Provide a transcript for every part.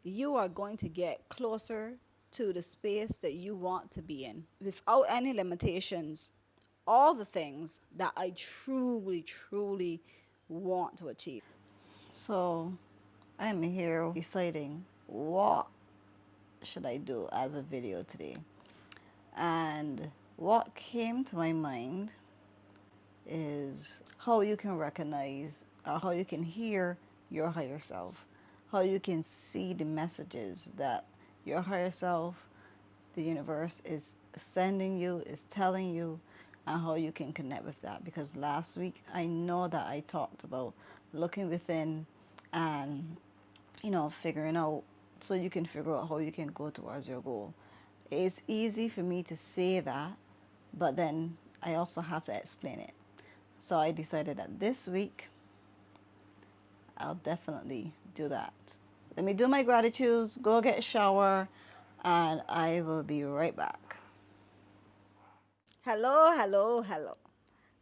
you are going to get closer to the space that you want to be in without any limitations. All the things that I truly, truly want to achieve. So I'm here deciding what should I do as a video today. And what came to my mind is how you can recognize or how you can hear your higher self, how you can see the messages that your higher self, the universe, is sending you, is telling you, and how you can connect with that. Because last week I know that I talked about looking within and figuring out so you can figure out how you can go towards your goal. It's easy for me to say that, but then I also have to explain it. So I decided that this week I'll definitely do that. Let me do my gratitudes, go get a shower, and I will be right back. Hello, hello, hello.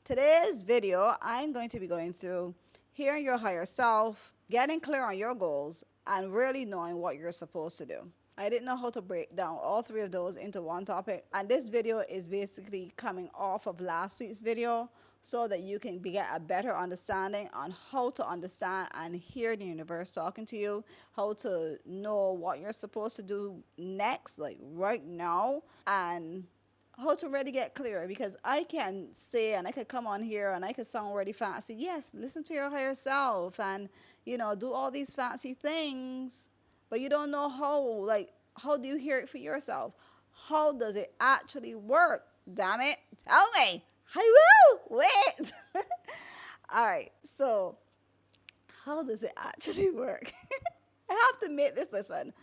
Today's video, I'm going to be going through hearing your higher self, getting clear on your goals, and really knowing what you're supposed to do. I didn't know how to break down all three of those into one topic, and this video is basically coming off of last week's video so that you can get a better understanding on how to understand and hear the universe talking to you, how to know what you're supposed to do next, like right now, and how to really get clear, because I can say and I could come on here and I could sound really fancy. Yes, listen to your higher self and do all these fancy things, but you don't know how. Like, how do you hear it for yourself? How does it actually work? Damn it, tell me. I will wait. All right, so how does it actually work? I have to make this listen.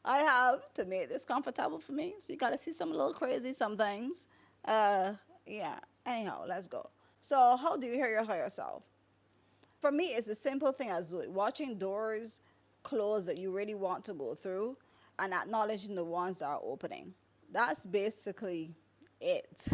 I have to make this comfortable for me. So you got to see some little crazy sometimes. Yeah. Anyhow, let's go. So how do you hear your higher self? For me, it's the simple thing as watching doors close that you really want to go through and acknowledging the ones that are opening. That's basically it.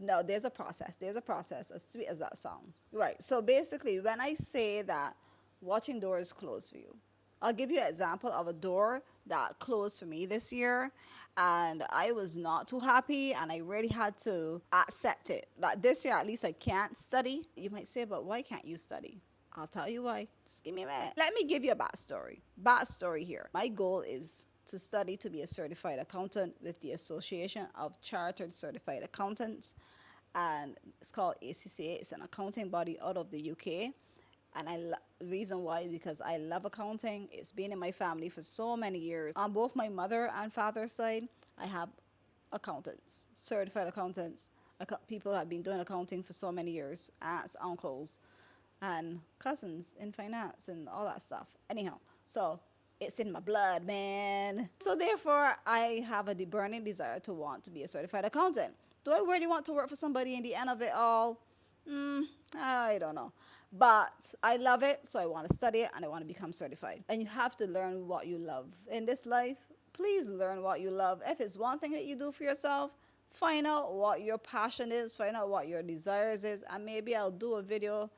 No, there's a process. There's a process, as sweet as that sounds. Right. So basically, when I say that watching doors close for you, I'll give you an example of a door that closed for me this year, and I was not too happy, and I really had to accept it. Like this year, at least I can't study. You might say, but why can't you study? I'll tell you why. Just give me a minute. Let me give you a backstory. Backstory here. My goal is to study to be a certified accountant with the Association of Chartered Certified Accountants, and it's called ACCA. It's an accounting body out of the UK. And the reason why, because I love accounting. It's been in my family for so many years. On both my mother and father's side, I have accountants, certified accountants. People have been doing accounting for so many years, aunts, uncles, and cousins in finance and all that stuff. Anyhow, so it's in my blood, man. So therefore, I have a burning desire to want to be a certified accountant. Do I really want to work for somebody in the end of it all? I don't know. But I love it, so I want to study it and I want to become certified. And you have to learn what you love. In this life, please learn what you love. If it's one thing that you do for yourself, find out what your passion is, find out what your desires is, and maybe I'll do a video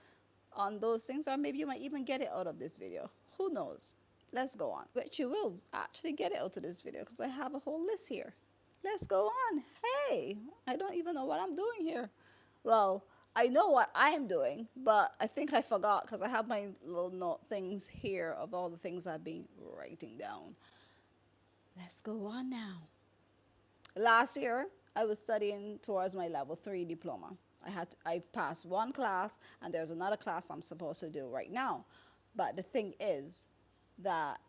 on those things, or maybe you might even get it out of this video. Who knows? Let's go on. But you will actually get it out of this video because I have a whole list here. Let's go on. Hey, I don't even know what I'm doing here. Well, I know what I'm doing, but I think I forgot because I have my little note things here of all the things I've been writing down. Let's go on now. Last year, I was studying towards my level 3 diploma. I passed one class and there's another class I'm supposed to do right now. But the thing is that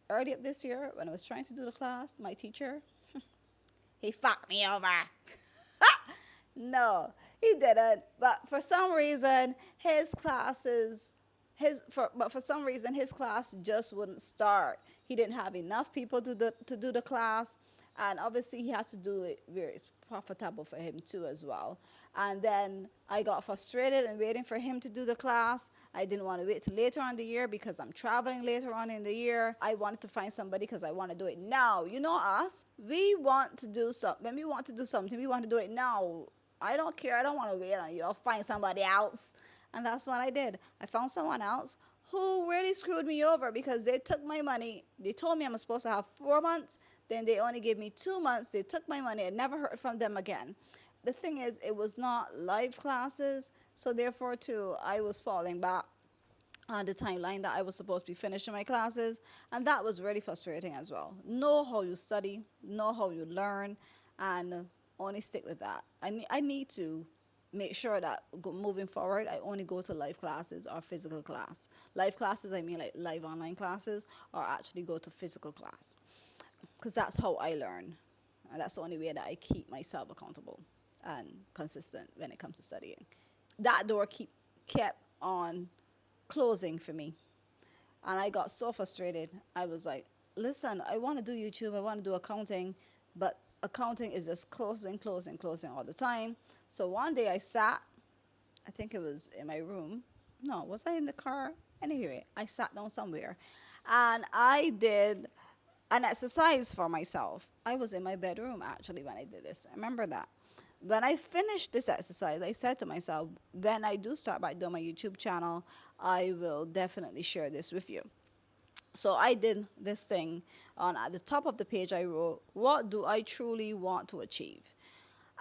early up this year, when I was trying to do the class, my teacher, he fucked me over. No, he didn't. But for some reason, for some reason his class just wouldn't start. He didn't have enough people to do the class, and obviously he has to do it where it's profitable for him too as well. And then I got frustrated and waiting for him to do the class. I didn't want to wait till later on in the year because I'm traveling later on in the year. I wanted to find somebody because I want to do it now. You know us, we want to do something. When we want to do something, we want to do it now. I don't care. I don't want to wait on you. I'll find somebody else. And that's what I did. I found someone else who really screwed me over because they took my money. They told me I'm supposed to have 4 months. Then they only gave me 2 months. They took my money. I never heard from them again. The thing is, it was not live classes. So therefore, too, I was falling back on the timeline that I was supposed to be finishing my classes. And that was really frustrating as well. Know how you study, know how you learn, and only stick with that. I need to make sure that moving forward, I only go to live classes or physical class. Live classes, I mean like live online classes, or actually go to physical class. Because that's how I learn. And that's the only way that I keep myself accountable and consistent when it comes to studying. That door kept on closing for me. And I got so frustrated. I was like, listen, I want to do YouTube, I want to do accounting, but accounting is just closing, closing, closing all the time. So one day I sat, I think it was in my room. No, was I in the car? Anyway, I sat down somewhere and I did an exercise for myself. I was in my bedroom actually when I did this. I remember that. When I finished this exercise, I said to myself, when I do start back doing my YouTube channel, I will definitely share this with you. So I did this thing on at the top of the page I wrote, what do I truly want to achieve?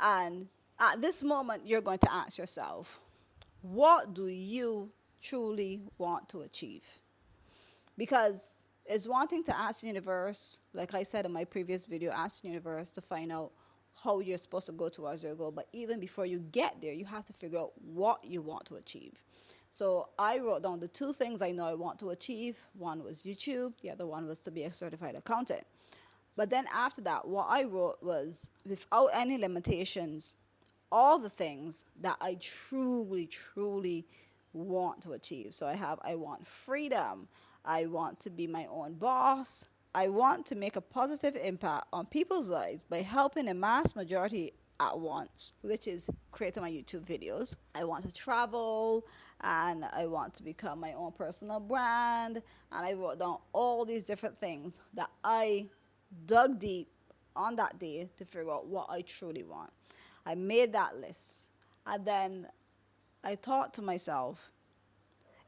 And at this moment you're going to ask yourself, what do you truly want to achieve? Because it's one thing to ask the universe, like I said in my previous video, ask the universe to find out how you're supposed to go towards your goal. But even before you get there, you have to figure out what you want to achieve. So I wrote down the two things I know I want to achieve. One was YouTube. The other one was to be a certified accountant. But then after that, what I wrote was, without any limitations, all the things that I truly, truly want to achieve. So I want freedom. I want to be my own boss. I want to make a positive impact on people's lives by helping a mass majority at once, which is creating my YouTube videos. I want to travel and I want to become my own personal brand. And I wrote down all these different things that I dug deep on that day to figure out what I truly want. I made that list. And then I thought to myself,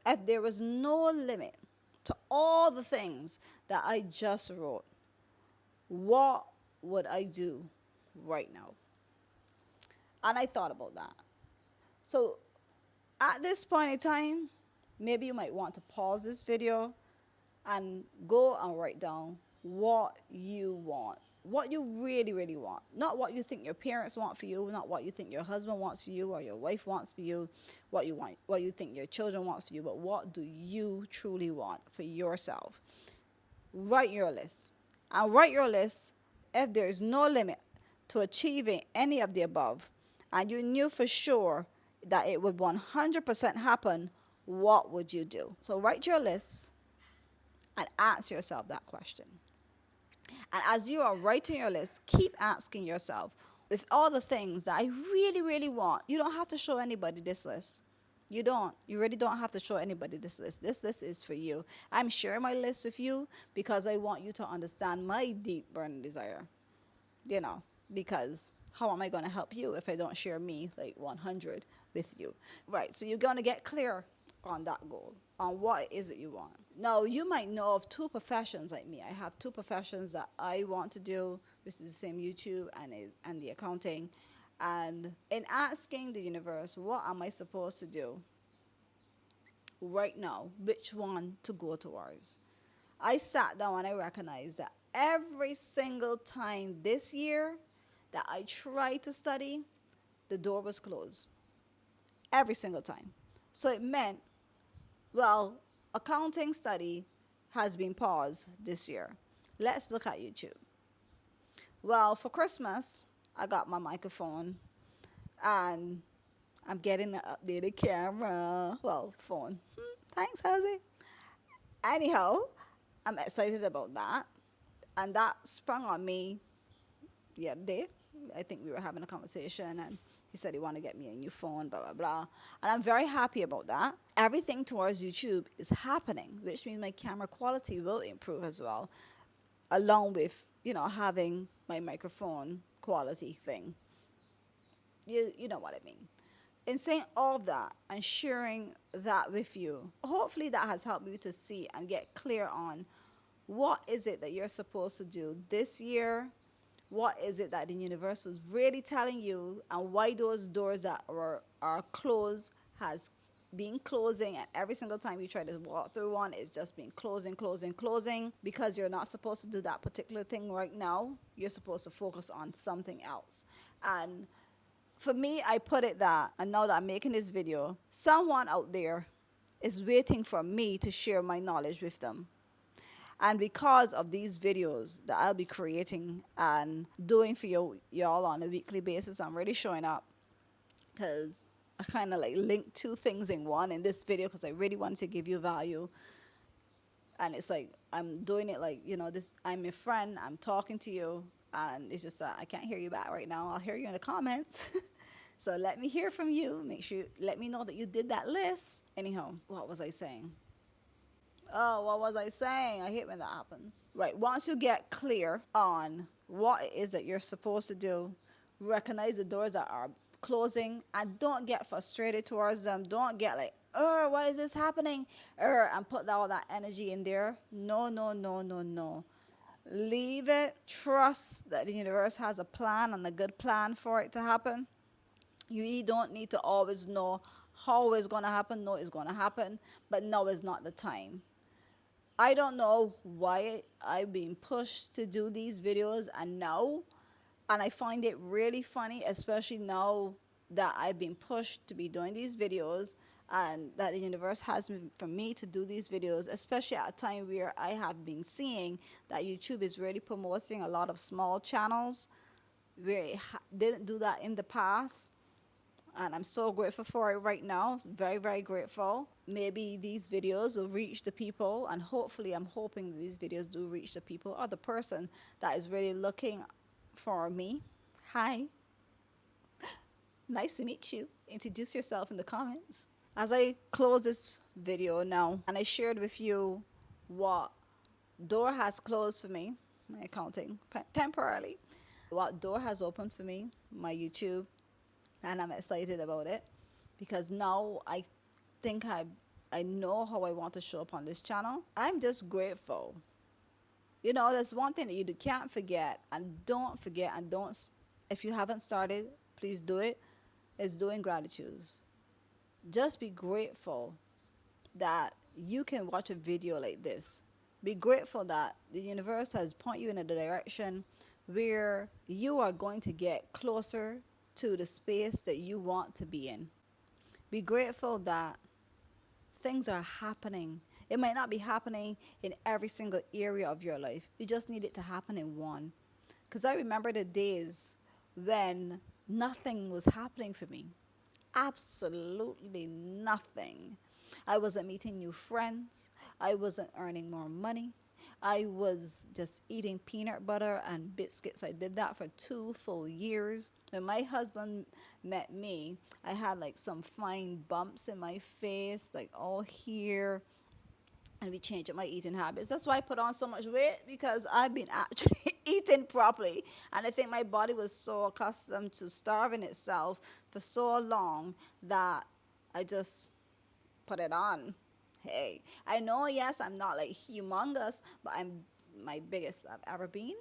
if there was no limit to all the things that I just wrote, what would I do right now? And I thought about that. So at this point in time, maybe you might want to pause this video and go and write down what you want, what you really, really want. Not what you think your parents want for you, not what you think your husband wants for you or your wife wants for you, what you think your children wants for you, but what do you truly want for yourself? Write your list. And write your list if there is no limit to achieving any of the above, and you knew for sure that it would 100% happen, what would you do? So write your list and ask yourself that question. And as you are writing your list, keep asking yourself, with all the things that I really, really want, you don't have to show anybody this list. You don't. You really don't have to show anybody this list. This list is for you. I'm sharing my list with you because I want you to understand my deep burning desire. Because how am I going to help you if I don't share me like 100 with you? Right. So you're going to get clear on that goal, on what is it you want. Now, you might know of two professions like me. I have two professions that I want to do, which is the same YouTube and the accounting. And in asking the universe, what am I supposed to do right now? Which one to go towards? I sat down and I recognized that every single time this year that I tried to study, the door was closed. Every single time. So it meant, well, accounting study has been paused this year. Let's look at YouTube. Well, for Christmas, I got my microphone and I'm getting an updated camera. Well, phone. Thanks, Jose. Anyhow, I'm excited about that. And that sprung on me the other day. I think we were having a conversation and he said he wanted to get me a new phone, blah, blah, blah. And I'm very happy about that. Everything towards YouTube is happening, which means my camera quality will improve as well, along with, having my microphone quality thing. You know what I mean. In saying all that and sharing that with you, hopefully that has helped you to see and get clear on what is it that you're supposed to do this year. What is it that the universe was really telling you, and why those doors that are closed has been closing, and every single time you try to walk through one, it's just been closing, closing, closing, because you're not supposed to do that particular thing right now. You're supposed to focus on something else. And for me, I put it that, and now that I'm making this video, someone out there is waiting for me to share my knowledge with them. And because of these videos that I'll be creating and doing for y'all on a weekly basis, I'm really showing up, because I kind of like linked two things in one in this video, because I really wanted to give you value. And it's like I'm doing it like, this, I'm your friend, I'm talking to you, and it's just I can't hear you back right now. I'll hear you in the comments. So let me hear from you. Make sure let me know that you did that list. Anyhow, what was I saying? Oh, what was I saying? I hate when that happens. Right, once you get clear on what it is that you're supposed to do, recognize the doors that are closing, and don't get frustrated towards them. Don't get like, oh, why is this happening? And put all that energy in there. No, no, no, no, no. Leave it. Trust that the universe has a plan, and a good plan for it to happen. You don't need to always know how it's going to happen. No, it's going to happen, but now is not the time. I don't know why I've been pushed to do these videos, and I find it really funny, especially now that I've been pushed to be doing these videos, and that the universe has for me to do these videos, especially at a time where I have been seeing that YouTube is really promoting a lot of small channels where it didn't do that in the past. And I'm so grateful for it right now. Very, very grateful. Maybe these videos will reach the people, and hopefully I'm hoping that these videos do reach the people or the person that is really looking for me. Hi. Nice to meet you. Introduce yourself in the comments. As I close this video now, and I shared with you what door has closed for me, my accounting, temporarily, what door has opened for me, my YouTube, and I'm excited about it, because now I think I know how I want to show up on this channel. I'm just grateful. There's one thing that you can't forget, and don't forget, and don't, if you haven't started, please do it, is doing gratitude. Just be grateful that you can watch a video like this. Be grateful that the universe has pointed you in a direction where you are going to get closer to the space that you want to be in. Be grateful that things are happening. It might not be happening in every single area of your life. You just need it to happen in one. Because I remember the days when nothing was happening for me. Absolutely nothing. I wasn't meeting new friends. I wasn't earning more money. I was just eating peanut butter and biscuits. I did that for 2 full years. When my husband met me, I had like some fine bumps in my face, like all here. And we changed up my eating habits. That's why I put on so much weight, because I've been actually eating properly. And I think my body was so accustomed to starving itself for so long that I just put it on. Hey, I know, yes, I'm not like humongous, but I'm my biggest I've ever been.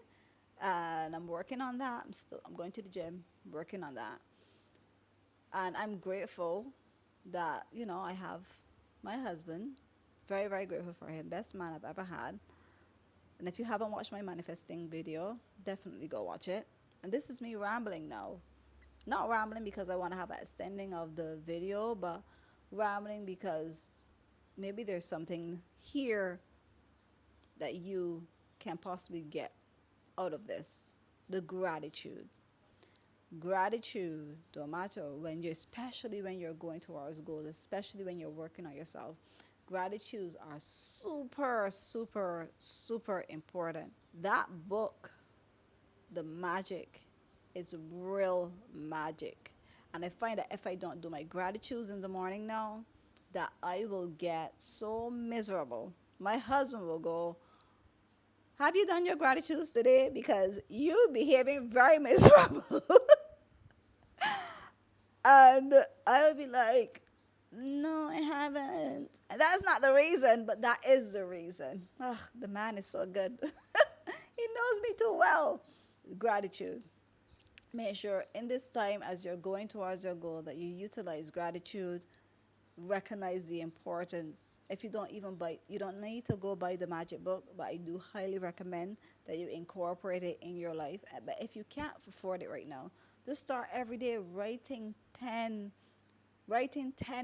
And I'm working on that. I'm going to the gym, working on that. And I'm grateful that, I have my husband. Very, very grateful for him. Best man I've ever had. And if you haven't watched my manifesting video, definitely go watch it. And this is me rambling now. Not rambling because I want to have an extending of the video, but rambling because maybe there's something here that you can possibly get out of this. The gratitude. Gratitude, no matter especially when you're going towards goals, especially when you're working on yourself. Gratitudes are super, super, super important. That book, The Magic, is real magic. And I find that if I don't do my gratitudes in the morning now, that I will get so miserable. My husband will go, have you done your gratitudes today? Because you're behaving very miserable. And I would be like, no, I haven't. And that's not the reason, but that is the reason. Ugh, the man is so good. He knows me too well. Gratitude. Make sure in this time as you're going towards your goal that you utilize gratitude, recognize the importance. If you don't even buy, you don't need to go buy the magic book, but I do highly recommend that you incorporate it in your life. But if you can't afford it right now, just start every day writing 10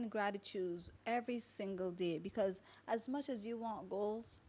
gratitudes every single day, because as much as you want goals,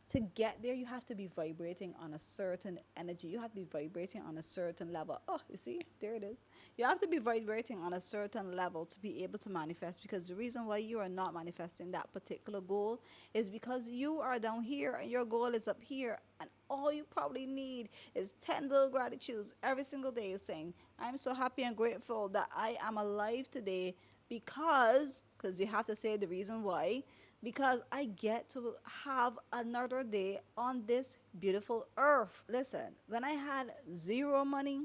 to get there, you have to be vibrating on a certain energy. You have to be vibrating on a certain level. Oh, you see, there it is. You have to be vibrating on a certain level to be able to manifest, because the reason why you are not manifesting that particular goal is because you are down here and your goal is up here. And all you probably need is 10 little gratitudes every single day, saying, I'm so happy and grateful that I am alive today because you have to say the reason why, because I get to have another day on this beautiful earth. Listen, when I had zero money,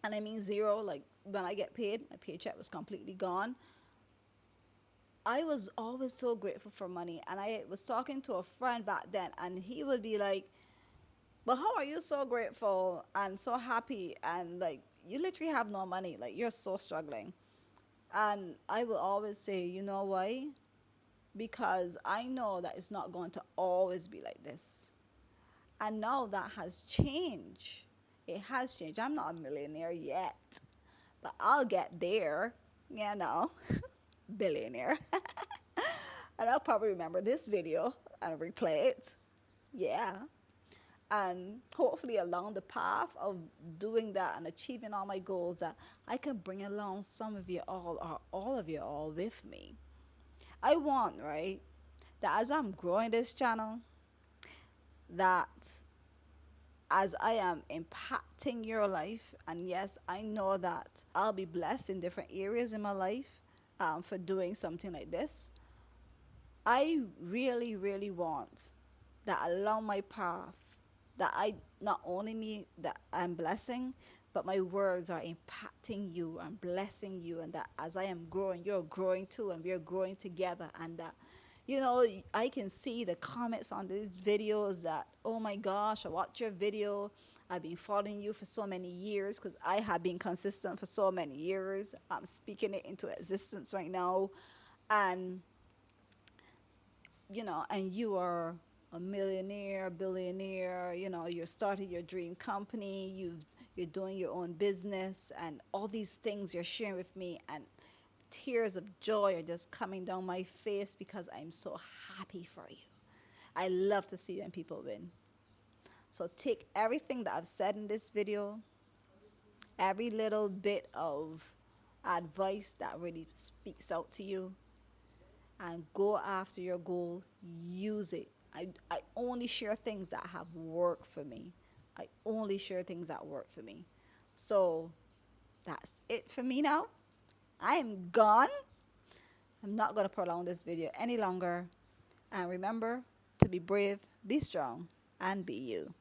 and I mean zero, like when I get paid, my paycheck was completely gone. I was always so grateful for money. And I was talking to a friend back then, and he would be like, but how are you so grateful and so happy? And like, you literally have no money. Like, you're so struggling. And I will always say, you know why? Because I know that it's not going to always be like this. And now that has changed. It has changed. I'm not a millionaire yet, but I'll get there, you know, billionaire. And I'll probably remember this video and replay it. Yeah. And hopefully, along the path of doing that and achieving all my goals, that I can bring along some of you all, or all of you all, with me. I want, right, that as I'm growing this channel, that as I am impacting your life, and yes, I know that I'll be blessed in different areas in my life, for doing something like this. I really, really want that along my path, that I not only me that I'm blessing, but my words are impacting you and blessing you, and that as I am growing, you're growing too, and we're growing together, and that, you know, I can see the comments on these videos that, oh my gosh, I watched your video. I've been following you for so many years, because I have been consistent for so many years. I'm speaking it into existence right now. And and you are a millionaire, billionaire, you're starting your dream company, you're doing your own business, and all these things you're sharing with me, and tears of joy are just coming down my face because I'm so happy for you. I love to see when people win. So take everything that I've said in this video, every little bit of advice that really speaks out to you, and go after your goal. Use it. I only share things that have worked for me. I only share things that work for me. So that's it for me now. I am gone. I'm not going to prolong this video any longer. And remember to be brave, be strong, and be you.